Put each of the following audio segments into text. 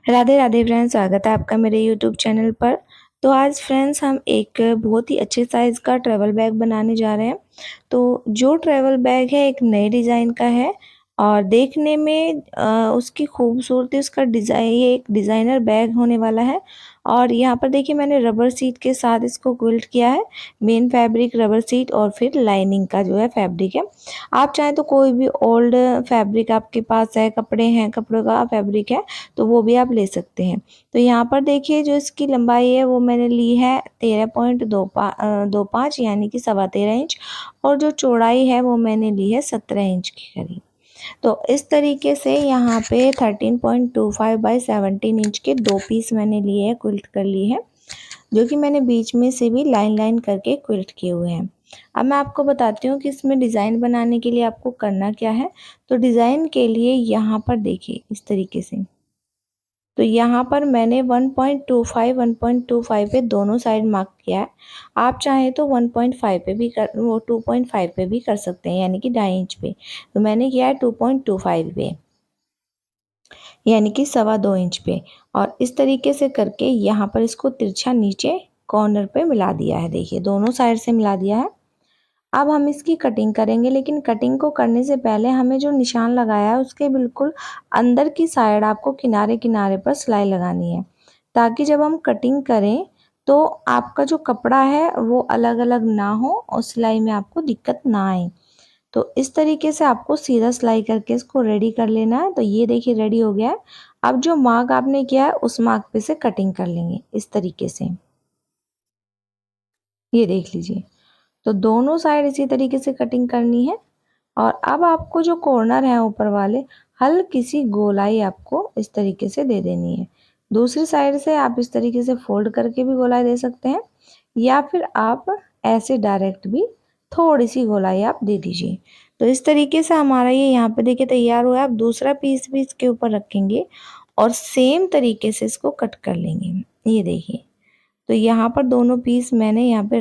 Radhe Radhe friends, स्वागत है आपका मेरे यूट्यूब चैनल पर। तो आज फ्रेंड्स हम एक बहुत ही अच्छे साइज़ का ट्रैवल बैग बनाने जा रहे हैं। तो जो ट्रैवल बैग है एक नए डिज़ाइन का है और देखने में उसकी खूबसूरती, उसका डिज़ाइन, ये एक डिज़ाइनर बैग होने वाला है। और यहाँ पर देखिए मैंने रबर सीट के साथ इसको क्विल्ट किया है। मेन फैब्रिक रबर सीट और फिर लाइनिंग का जो है फैब्रिक है। आप चाहें तो कोई भी ओल्ड फैब्रिक आपके पास है, कपड़े हैं, कपड़ों का फैब्रिक है तो वो भी आप ले सकते हैं। तो यहाँ पर देखिए जो इसकी लंबाई है वो मैंने ली है 13.25 यानी कि 13.25 इंच, और जो चौड़ाई है वो मैंने ली है 17 इंच के करीब। तो इस तरीके से यहाँ पे 13.25 बाई 17 इंच के दो पीस मैंने लिए हैं, क्विल्ट कर लिए हैं, जो कि मैंने बीच में से भी लाइन लाइन करके क्विल्ट किए हुए हैं। अब मैं आपको बताती हूँ कि इसमें डिज़ाइन बनाने के लिए आपको करना क्या है। तो डिज़ाइन के लिए यहाँ पर देखिए इस तरीके से, तो यहाँ पर मैंने 1.25 पे दोनों साइड मार्क किया है। आप चाहें तो 1.5 पे भी कर, वो 2.5 पे भी कर सकते हैं, यानी कि 2.5 इंच पे। तो मैंने किया है 2.25 पे, यानी कि 2.25 इंच पे। और इस तरीके से करके यहाँ पर इसको तिरछा नीचे कॉर्नर पे मिला दिया है। देखिए दोनों साइड से मिला दिया है। अब हम इसकी कटिंग करेंगे, लेकिन कटिंग को करने से पहले हमें जो निशान लगाया है उसके बिल्कुल अंदर की साइड आपको किनारे किनारे पर सिलाई लगानी है, ताकि जब हम कटिंग करें तो आपका जो कपड़ा है वो अलग अलग ना हो और सिलाई में आपको दिक्कत ना आए। तो इस तरीके से आपको सीधा सिलाई करके इसको रेडी कर लेना है। तो ये देखिए रेडी हो गया है। अब जो मार्क आपने किया है उस मार्क पे से कटिंग कर लेंगे इस तरीके से। ये देख लीजिए, तो दोनों साइड इसी तरीके से कटिंग करनी है। और अब आपको जो कॉर्नर है ऊपर वाले, हल्की सी गोलाई आपको इस तरीके से दे देनी है। दूसरी साइड से आप इस तरीके से फोल्ड करके भी गोलाई दे सकते हैं, या फिर आप ऐसे डायरेक्ट भी थोड़ी सी गोलाई आप दे दीजिए। तो इस तरीके से हमारा ये यहाँ पे देखिए तैयार हुआ है। आप दूसरा पीस भी इसके ऊपर रखेंगे और सेम तरीके से इसको कट कर लेंगे। ये देखिए, तो यहाँ पर दोनों पीस मैंने यहाँ पे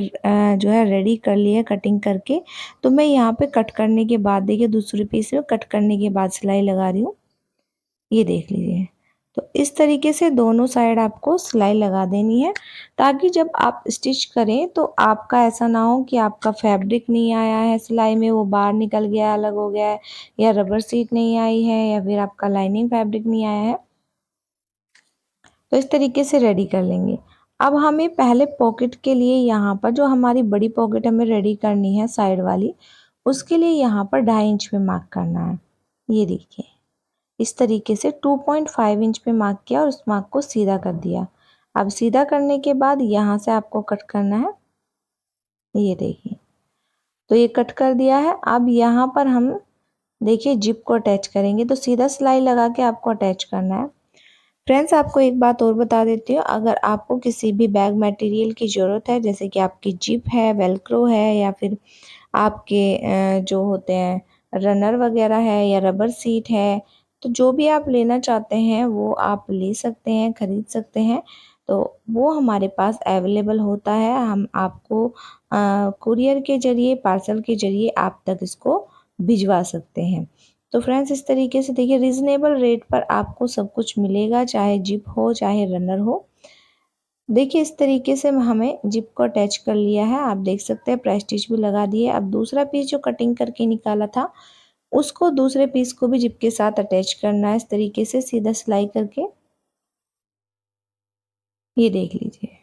जो है रेडी कर लिया कटिंग करके। तो मैं यहाँ पे कट करने के बाद देखिए दूसरे पीस में कट करने के बाद सिलाई लगा रही हूँ। ये देख लीजिए, तो इस तरीके से दोनों साइड आपको सिलाई लगा देनी है, ताकि जब आप स्टिच करें तो आपका ऐसा ना हो कि आपका फैब्रिक नहीं आया है सिलाई में, वो बाहर निकल गया, अलग हो गया है, या रबर सीट नहीं आई है, या फिर आपका लाइनिंग फैब्रिक नहीं आया है। तो इस तरीके से रेडी कर लेंगे। अब हमें पहले पॉकेट के लिए यहाँ पर जो हमारी बड़ी पॉकेट हमें रेडी करनी है साइड वाली, उसके लिए यहाँ पर 2.5 इंच पे मार्क करना है। ये देखिए इस तरीके से 2.5 इंच पे मार्क किया और उस मार्क को सीधा कर दिया। अब सीधा करने के बाद यहाँ से आपको कट करना है। ये देखिए, तो ये कट कर दिया है। अब यहाँ पर हम देखिए जिप को अटैच करेंगे, तो सीधा सिलाई लगा के आपको अटैच करना है। फ्रेंड्स आपको एक बात और बता देती हूँ, अगर आपको किसी भी बैग मटेरियल की ज़रूरत है, जैसे कि आपकी जिप है, वेलक्रो है, या फिर आपके जो होते हैं रनर वगैरह है, या रबर सीट है, तो जो भी आप लेना चाहते हैं वो आप ले सकते हैं, ख़रीद सकते हैं। तो वो हमारे पास अवेलेबल होता है। हम आपको कुरियर के ज़रिए, पार्सल के ज़रिए आप तक इसको भिजवा सकते हैं। तो फ्रेंड्स इस तरीके से देखिए रीज़नेबल रेट पर आपको सब कुछ मिलेगा, चाहे जिप हो चाहे रनर हो। देखिए इस तरीके से हमें जिप को अटैच कर लिया है, आप देख सकते हैं प्रेस्टीज भी लगा दिए। अब दूसरा पीस जो कटिंग करके निकाला था उसको दूसरे पीस को भी जिप के साथ अटैच करना है, इस तरीके से सीधा सिलाई करके। ये देख लीजिए,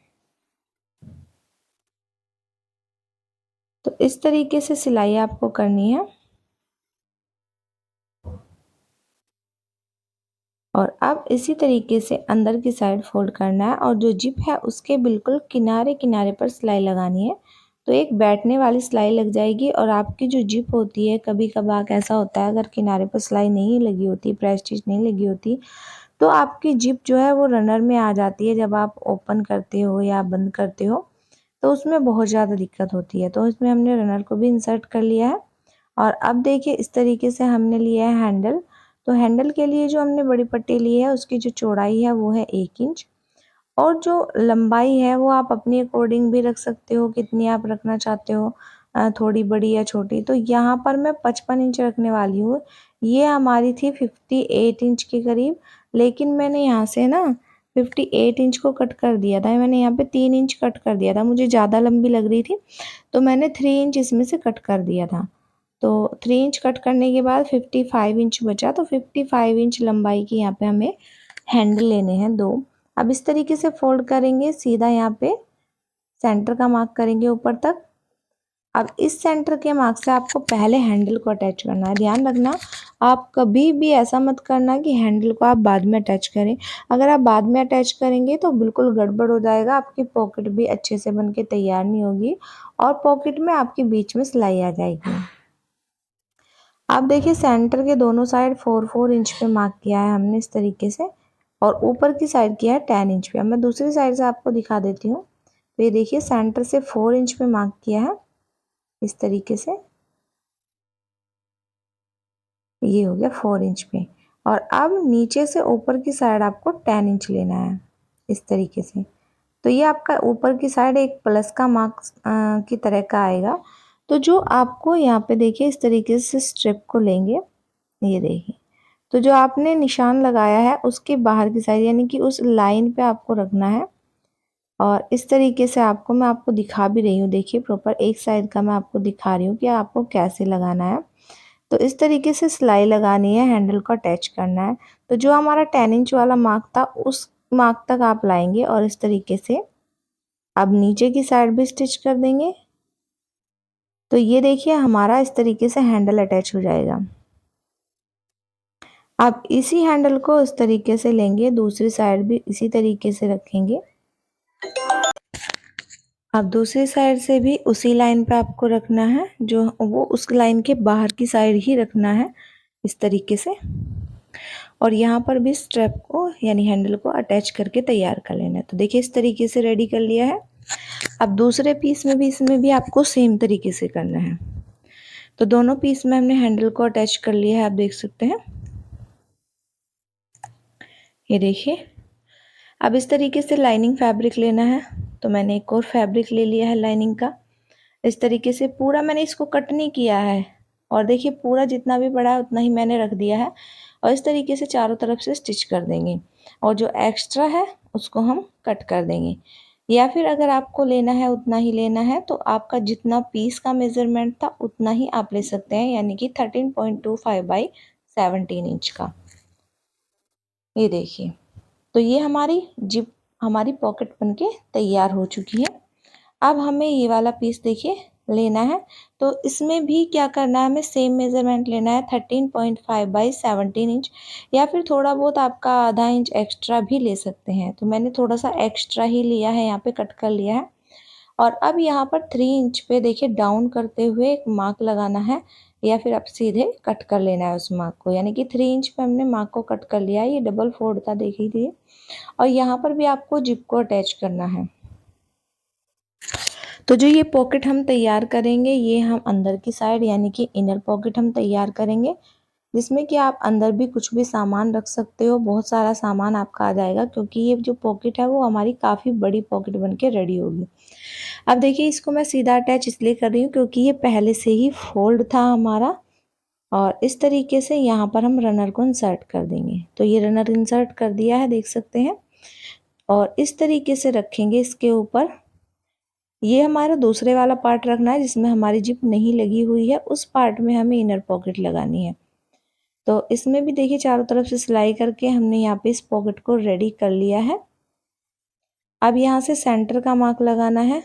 तो इस तरीके से सिलाई आपको करनी है। और अब इसी तरीके से अंदर की साइड फोल्ड करना है, और जो जिप है उसके बिल्कुल किनारे किनारे पर सिलाई लगानी है। तो एक बैठने वाली सिलाई लग जाएगी। और आपकी जो जिप होती है, कभी कभार ऐसा होता है अगर किनारे पर सिलाई नहीं लगी होती, प्रेस स्टिच नहीं लगी होती, तो आपकी जिप जो है वो रनर में आ जाती है। जब आप ओपन करते हो या बंद करते हो तो उसमें बहुत ज़्यादा दिक्कत होती है। तो इसमें हमने रनर को भी इंसर्ट कर लिया है। और अब देखिए इस तरीके से हमने लिया है हैंडल। तो हैंडल के लिए जो हमने बड़ी पट्टी ली है उसकी जो चौड़ाई है वो है 1 इंच, और जो लंबाई है वो आप अपनी अकॉर्डिंग भी रख सकते हो, कितनी आप रखना चाहते हो, थोड़ी बड़ी या छोटी। तो यहाँ पर मैं 55 इंच रखने वाली हूँ। ये हमारी थी 58 इंच के करीब, लेकिन मैंने यहाँ से ना 58 इंच को कट कर दिया था। मैंने यहाँ पे 3 इंच कट कर दिया था, मुझे ज़्यादा लंबी लग रही थी तो मैंने 3 इंच इसमें से कट कर दिया था। तो 3 इंच कट करने के बाद 55 इंच बचा, तो 55 इंच लंबाई की यहाँ पे हमें हैंडल लेने हैं 2। अब इस तरीके से फोल्ड करेंगे, सीधा यहाँ पे सेंटर का मार्क करेंगे ऊपर तक। अब इस सेंटर के मार्क से आपको पहले हैंडल को अटैच करना है। ध्यान रखना, आप कभी भी ऐसा मत करना कि हैंडल को आप बाद में अटैच करें। अगर आप बाद में अटैच करेंगे तो बिल्कुल गड़बड़ हो जाएगा, आपकी पॉकेट भी अच्छे से बन के तैयार नहीं होगी और पॉकेट में आपके बीच में सिलाई आ जाएगी। आप देखिए सेंटर के दोनों साइड 4-4 इंच पे मार्क किया है हमने इस तरीके से, और ऊपर की साइड किया है 10 इंच पे। अब मैं दूसरी साइड से आपको दिखा देती हूँ। तो ये देखिए सेंटर से 4 इंच पे मार्क किया है इस तरीके से, ये हो गया 4 इंच पे। और अब नीचे से ऊपर की साइड आपको 10 इंच लेना है इस तरीके से। तो ये आपका ऊपर की साइड एक प्लस का मार्क की तरह का आएगा। तो जो आपको यहाँ पे देखिए इस तरीके से स्ट्रिप को लेंगे, ये देखिए, तो जो आपने निशान लगाया है उसके बाहर की साइड यानी कि उस लाइन पे आपको रखना है। और इस तरीके से आपको मैं आपको दिखा भी रही हूँ, देखिए प्रॉपर एक साइड का मैं आपको दिखा रही हूँ कि आपको कैसे लगाना है। तो इस तरीके से सिलाई लगानी है, हैंडल को अटैच करना है। तो जो हमारा 10 इंच वाला मार्क था उस मार्क तक आप लाएंगे और इस तरीके से अब नीचे की साइड भी स्टिच कर देंगे। तो ये देखिए हमारा इस तरीके से हैंडल अटैच हो जाएगा। आप इसी हैंडल को इस तरीके से लेंगे, दूसरी साइड भी इसी तरीके से रखेंगे। अब दूसरी साइड से भी उसी लाइन पे आपको रखना है, जो वो उस लाइन के बाहर की साइड ही रखना है इस तरीके से। और यहाँ पर भी स्ट्रैप को यानी हैंडल को अटैच करके तैयार कर लेना है। तो देखिए इस तरीके से रेडी कर लिया है। अब दूसरे पीस में भी इसमें भी आपको सेम तरीके से करना है। तो दोनों पीस में हमने हैंडल को अटैच कर लिया है, आप देख सकते हैं, ये देखिए। अब इस तरीके से लाइनिंग फैब्रिक लेना है। तो मैंने एक और फैब्रिक ले लिया है लाइनिंग का। इस तरीके से पूरा मैंने इसको कट नहीं किया है, और देखिए पूरा जितना भी पड़ा है उतना ही मैंने रख दिया है। और इस तरीके से चारों तरफ से स्टिच कर देंगे, और जो एक्स्ट्रा है उसको हम कट कर देंगे। या फिर अगर आपको लेना है उतना ही लेना है तो आपका जितना पीस का मेजरमेंट था उतना ही आप ले सकते हैं, यानी कि 13.25 बाई 17 इंच का। ये देखिए, तो ये हमारी जिप हमारी पॉकेट बनके तैयार हो चुकी है। अब हमें ये वाला पीस देखिए लेना है। तो इसमें भी क्या करना है, हमें सेम मेजरमेंट लेना है 13.5 बाई 17 इंच, या फिर थोड़ा बहुत आपका आधा इंच एक्स्ट्रा भी ले सकते हैं। तो मैंने थोड़ा सा एक्स्ट्रा ही लिया है, यहाँ पे कट कर लिया है। और अब यहाँ पर 3 इंच पे देखिए डाउन करते हुए एक मार्क लगाना है, या फिर आप सीधे कट कर लेना है उस मार्क को, यानी कि 3 इंच पे हमने मार्क को कट कर लिया है। ये डबल फोल्ड था देखिए। और यहाँ पर भी आपको जिप को अटैच करना है। तो जो ये पॉकेट हम तैयार करेंगे, ये हम अंदर की साइड यानी कि इनर पॉकेट हम तैयार करेंगे, जिसमें कि आप अंदर भी कुछ भी सामान रख सकते हो। बहुत सारा सामान आपका आ जाएगा, क्योंकि ये जो पॉकेट है वो हमारी काफ़ी बड़ी पॉकेट बन के रेडी होगी। अब देखिए इसको मैं सीधा अटैच इसलिए कर रही हूँ क्योंकि ये पहले से ही फोल्ड था हमारा। और इस तरीके से यहाँ पर हम रनर को इंसर्ट कर देंगे। तो ये रनर इंसर्ट कर दिया है, देख सकते हैं। और इस तरीके से रखेंगे इसके ऊपर। ये हमारा दूसरे वाला पार्ट रखना है जिसमें हमारी जिप नहीं लगी हुई है, उस पार्ट में हमें इनर पॉकेट लगानी है। तो इसमें भी देखिए चारों तरफ से सिलाई करके हमने यहाँ पे इस पॉकेट को रेडी कर लिया है। अब यहाँ से सेंटर का मार्क लगाना है।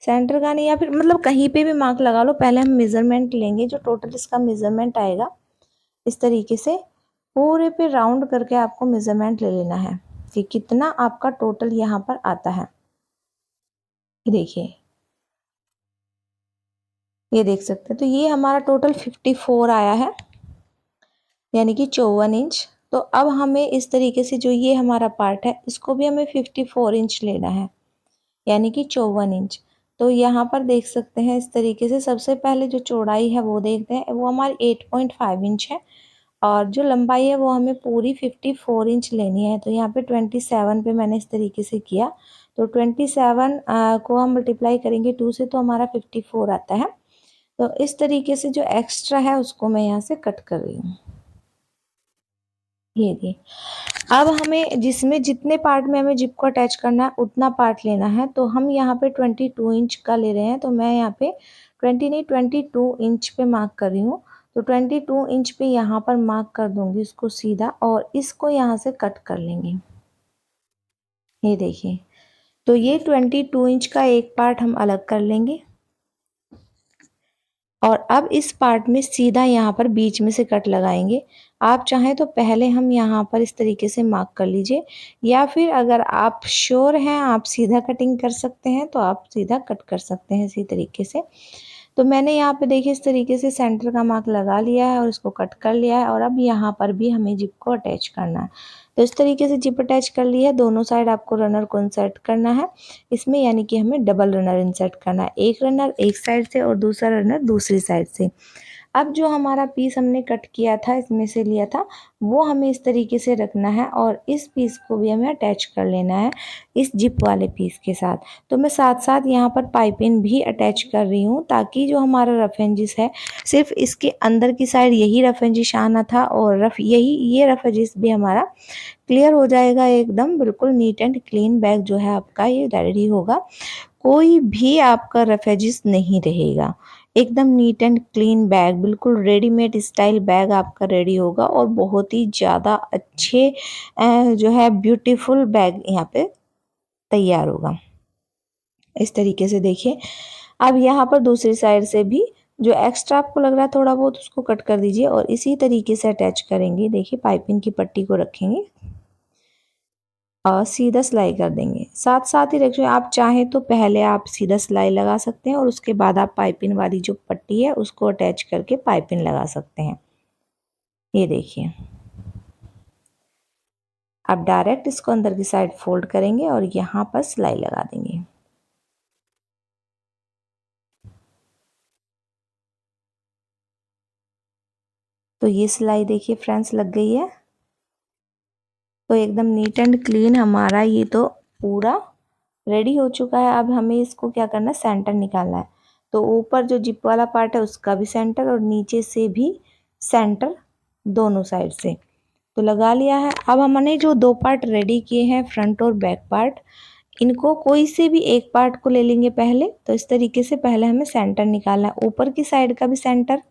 सेंटर का नहीं, या फिर मतलब कहीं पे भी मार्क लगा लो। पहले हम मेजरमेंट लेंगे, जो टोटल इसका मेजरमेंट आएगा इस तरीके से पूरे पे राउंड करके आपको मेजरमेंट ले लेना है कि कितना आपका टोटल यहाँ पर आता है। देखिए, ये देख सकते हैं। तो ये हमारा टोटल 54 आया है, यानी कि 54 इंच। तो अब हमें इस तरीके से जो ये हमारा पार्ट है इसको भी हमें 54 इंच लेना है, यानी कि 54 इंच। तो यहाँ पर देख सकते हैं इस तरीके से सबसे पहले जो चौड़ाई है वो देखते हैं, वो हमारी 8.5 इंच है। और जो लंबाई है वो हमें पूरी 54 इंच लेनी है। तो यहाँ पे 27 पे मैंने इस तरीके से किया। तो 27 को हम मल्टीप्लाई करेंगे 2 से, तो हमारा 54 आता है। तो इस तरीके से जो एक्स्ट्रा है उसको मैं यहाँ से कट कर रही हूँ। ये अब हमें जिसमें जितने पार्ट में हमें जिप को अटैच करना है उतना पार्ट लेना है। तो हम यहाँ पे 22 इंच का ले रहे हैं, तो मैं यहाँ पे 20 नहीं 22 इंच पे मार्क कर रही हूँ। तो 22 इंच पे यहाँ पर मार्क कर दूंगी इसको सीधा, और इसको यहाँ से कट कर लेंगे। ये देखिए, तो ये 22 इंच का एक पार्ट हम अलग कर लेंगे, और अब इस पार्ट में सीधा यहाँ पर बीच में से कट लगाएंगे। आप चाहें तो पहले हम यहाँ पर इस तरीके से मार्क कर लीजिए, या फिर अगर आप श्योर हैं आप सीधा कटिंग कर सकते हैं तो आप सीधा कट कर सकते हैं इसी तरीके से। तो मैंने यहाँ पे देखिए इस तरीके से सेंटर का मार्क लगा लिया है और इसको कट कर लिया है, और अब यहाँ पर भी हमें जिप को अटैच करना है। तो इस तरीके से जिप अटैच कर ली है। दोनों साइड आपको रनर को इंसर्ट करना है इसमें, यानी कि हमें डबल रनर इंसर्ट करना है, एक रनर एक साइड से और दूसरा रनर दूसरी साइड से। अब जो हमारा पीस हमने कट किया था इसमें से लिया था, वो हमें इस तरीके से रखना है, और इस पीस को भी हमें अटैच कर लेना है इस जिप वाले पीस के साथ। तो मैं साथ साथ यहाँ पर पाइपिंग भी अटैच कर रही हूँ, ताकि जो हमारा रफ एंजिस है सिर्फ इसके अंदर की साइड यही रफ एंजिस आना था, और ये रफ एंजिस भी हमारा क्लियर हो जाएगा। एकदम बिल्कुल नीट एंड क्लीन बैग जो है आपका ये रेडी होगा। कोई भी आपका रफ एजिस नहीं रहेगा, एकदम नीट एंड क्लीन बैग, बिल्कुल रेडीमेड स्टाइल बैग आपका रेडी होगा, और बहुत ही ज़्यादा अच्छे जो है ब्यूटीफुल बैग यहाँ पे तैयार होगा। इस तरीके से देखिए, अब यहाँ पर दूसरी साइड से भी जो एक्स्ट्रा आपको लग रहा है थोड़ा बहुत उसको कट कर दीजिए, और इसी तरीके से अटैच करेंगे। देखिए पाइपिंग की पट्टी को रखेंगे और सीधा सिलाई कर देंगे, साथ साथ ही रखिए। आप चाहें तो पहले आप सीधा सिलाई लगा सकते हैं और उसके बाद आप पाइपिंग वाली जो पट्टी है उसको अटैच करके पाइपिंग लगा सकते हैं। ये देखिए, आप डायरेक्ट इसको अंदर की साइड फोल्ड करेंगे और यहाँ पर सिलाई लगा देंगे। तो ये सिलाई देखिए फ्रेंड्स लग गई है। तो एकदम नीट एंड क्लीन हमारा ये तो पूरा रेडी हो चुका है। अब हमें इसको क्या करना है, सेंटर निकालना है। तो ऊपर जो जिप वाला पार्ट है उसका भी सेंटर, और नीचे से भी सेंटर, दोनों साइड से तो लगा लिया है। अब हमने जो दो पार्ट रेडी किए हैं फ्रंट और बैक पार्ट, इनको कोई से भी एक पार्ट को ले लेंगे पहले। तो इस तरीके से पहले हमें सेंटर निकालना है, ऊपर की साइड का भी सेंटर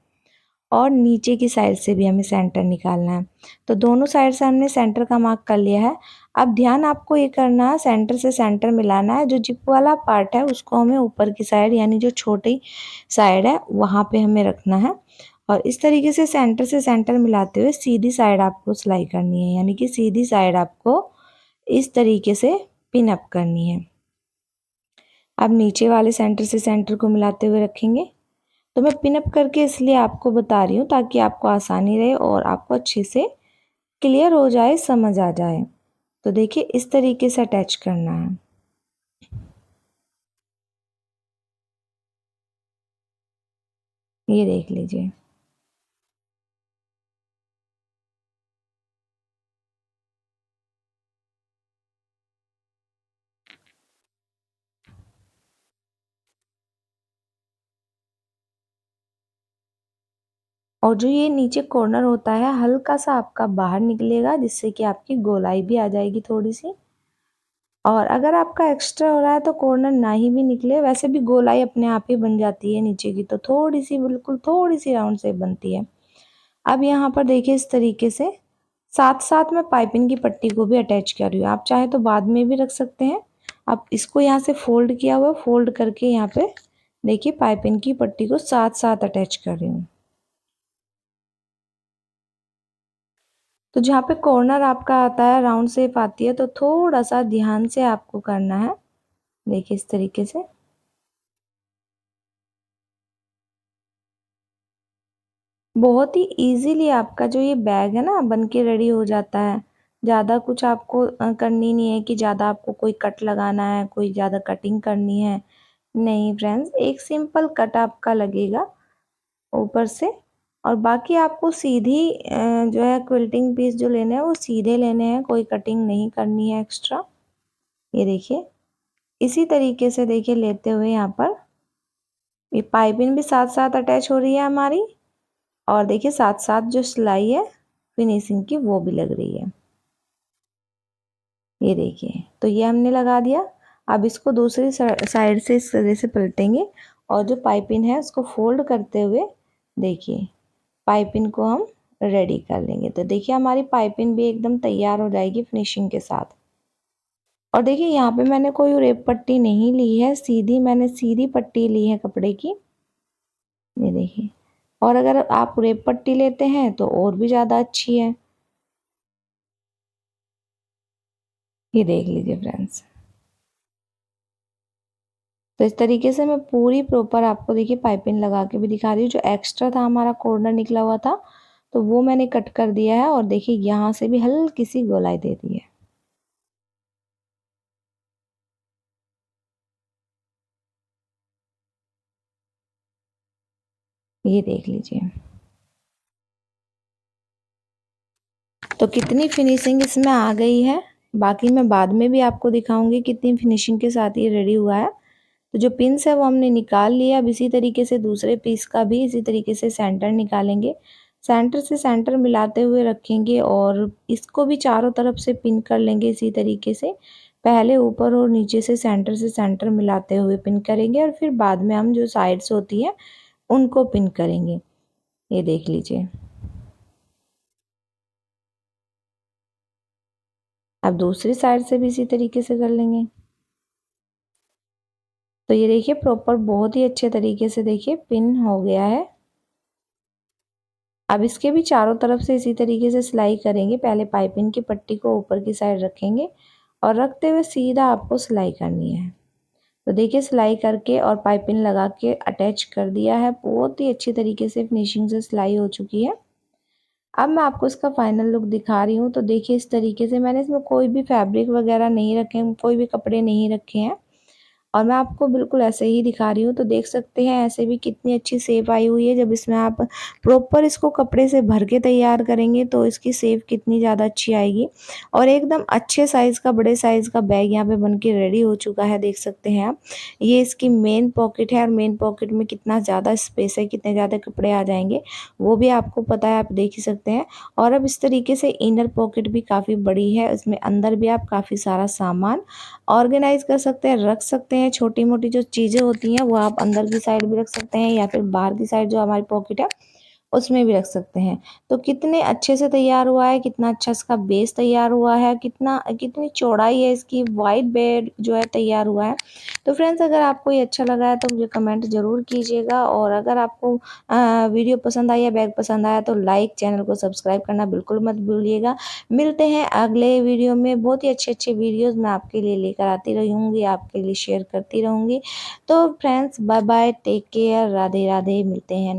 और नीचे की साइड से भी हमें सेंटर निकालना है। तो दोनों साइड से हमने सेंटर का मार्क कर लिया है। अब ध्यान आपको ये करना है, सेंटर से सेंटर मिलाना है। जो जिप वाला पार्ट है उसको हमें ऊपर की साइड, यानी जो छोटी साइड है वहाँ पे हमें रखना है, और इस तरीके से सेंटर मिलाते हुए सीधी साइड आपको सिलाई करनी है, यानी कि सीधी साइड आपको इस तरीके से पिन अप करनी है। अब नीचे वाले सेंटर से सेंटर को मिलाते हुए रखेंगे। तो मैं पिन अप करके इसलिए आपको बता रही हूँ ताकि आपको आसानी रहे और आपको अच्छे से क्लियर हो जाए, समझ आ जाए। तो देखिए इस तरीके से अटैच करना है। ये देख लीजिए। और जो ये नीचे कॉर्नर होता है हल्का सा आपका बाहर निकलेगा, जिससे कि आपकी गोलाई भी आ जाएगी थोड़ी सी। और अगर आपका एक्स्ट्रा हो रहा है तो कॉर्नर ना ही भी निकले, वैसे भी गोलाई अपने आप ही बन जाती है नीचे की, तो थोड़ी सी, बिल्कुल थोड़ी सी राउंड शेप बनती है। अब यहाँ पर देखिए इस तरीके से साथ साथ मैं पाइपिंग की पट्टी को भी अटैच कर रही हूँ। आप चाहे तो बाद में भी रख सकते हैं। अब इसको यहाँ से फोल्ड किया हुआ, फोल्ड करके यहाँ पे देखिए पाइपिंग की पट्टी को साथ साथ अटैच कर रही हूँ। तो जहाँ पे कॉर्नर आपका आता है, राउंड शेप आती है, तो थोड़ा सा ध्यान से आपको करना है। देखिए इस तरीके से। बहुत ही इजीली आपका जो ये बैग है ना बन के रेडी हो जाता है। ज़्यादा कुछ आपको करनी नहीं है कि ज़्यादा आपको कोई कट लगाना है, कोई ज़्यादा कटिंग करनी है। नहीं फ्रेंड्स, एक सिंपल कट आपका लगेगा ऊपर से, और बाकी आपको सीधी जो है क्विल्टिंग पीस जो लेने हैं वो सीधे लेने हैं, कोई कटिंग नहीं करनी है एक्स्ट्रा। ये देखिए इसी तरीके से देखिए लेते हुए यहाँ पर ये पाइपिंग भी साथ साथ अटैच हो रही है हमारी, और देखिए साथ साथ जो सिलाई है फिनिशिंग की वो भी लग रही है। ये देखिए, तो ये हमने लगा दिया। अब इसको दूसरी साइड से इस तरह से पलटेंगे और जो पाइपिंग है उसको फोल्ड करते हुए देखिए पाइपिंग को हम रेडी कर लेंगे। तो देखिए हमारी पाइपिंग भी एकदम तैयार हो जाएगी फिनिशिंग के साथ। और देखिए यहाँ पे मैंने कोई रेप पट्टी नहीं ली है, मैंने सीधी पट्टी ली है कपड़े की। ये देखिए, और अगर आप रेप पट्टी लेते हैं तो और भी ज़्यादा अच्छी है। ये देख लीजिए फ्रेंड्स। तो इस तरीके से मैं पूरी प्रॉपर आपको देखिए पाइपिंग लगा के भी दिखा रही हूँ। जो एक्स्ट्रा था हमारा कॉर्नर निकला हुआ था तो वो मैंने कट कर दिया है और देखिए यहाँ से भी हल्की सी गोलाई दे दी है। ये देख लीजिए, तो कितनी फिनिशिंग इसमें आ गई है। बाकी मैं बाद में भी आपको दिखाऊंगी कितनी फिनिशिंग के साथ ये रेडी हुआ है। तो जो पिंस है वो हमने निकाल लिया। अब इसी तरीके से दूसरे पीस का भी इसी तरीके से सेंटर निकालेंगे। सेंटर से सेंटर मिलाते हुए रखेंगे और इसको भी चारों तरफ से पिन कर लेंगे इसी तरीके से। पहले ऊपर और नीचे से सेंटर मिलाते हुए पिन करेंगे और फिर बाद में हम जो साइड्स होती है उनको पिन करेंगे। ये देख लीजिए। अब दूसरी साइड से भी इसी तरीके से कर लेंगे। तो ये देखिए प्रॉपर बहुत ही अच्छे तरीके से देखिए पिन हो गया है। अब इसके भी चारों तरफ से इसी तरीके से सिलाई करेंगे। पहले पाइपिंग की पट्टी को ऊपर की साइड रखेंगे और रखते हुए सीधा आपको सिलाई करनी है। तो देखिए सिलाई करके और पाइपिंग लगा के अटैच कर दिया है। बहुत ही अच्छी तरीके से फिनिशिंग से सिलाई हो चुकी है। अब मैं आपको इसका फाइनल लुक दिखा रही हूँ। तो देखिए इस तरीके से मैंने इसमें कोई भी फैब्रिक वगैरह नहीं रखे, कोई भी कपड़े नहीं रखे हैं और मैं आपको बिल्कुल ऐसे ही दिखा रही हूँ। तो देख सकते हैं ऐसे भी कितनी अच्छी शेप आई हुई है। जब इसमें आप प्रॉपर इसको कपड़े से भर के तैयार करेंगे तो इसकी शेप कितनी ज़्यादा अच्छी आएगी। और एकदम अच्छे साइज़ का, बड़े साइज़ का बैग यहाँ पे बन के रेडी हो चुका है। देख सकते हैं आप, ये इसकी मेन पॉकेट है और मेन पॉकेट में कितना ज़्यादा स्पेस है, कितने ज़्यादा कपड़े आ जाएंगे वो भी आपको पता है, आप देख ही सकते हैं। और अब इस तरीके से इनर पॉकेट भी काफ़ी बड़ी है, इसमें अंदर भी आप काफ़ी सारा सामान ऑर्गेनाइज कर सकते हैं, रख सकते हैं। छोटी मोटी जो चीज़ें होती हैं वो आप अंदर की साइड भी रख सकते हैं या फिर बाहर की साइड जो हमारी पॉकेट है उसमें भी रख सकते हैं। तो कितने अच्छे से तैयार हुआ है, कितना अच्छा इसका बेस तैयार हुआ है, कितनी चौड़ाई है इसकी, वाइड बेड जो है तैयार हुआ है। तो फ्रेंड्स अगर आपको ये अच्छा लगा है तो मुझे कमेंट ज़रूर कीजिएगा और अगर आपको वीडियो पसंद आई या बैग पसंद आया तो लाइक, चैनल को सब्सक्राइब करना बिल्कुल मत भूलिएगा। मिलते हैं अगले वीडियो में। बहुत ही अच्छे अच्छे वीडियोज़ मैं आपके लिए लेकर आती रहूँगी, आपके लिए शेयर करती रहूँगी। तो friends bye bye, take care, Radhe Radhe, मिलते हैं नेक्स्ट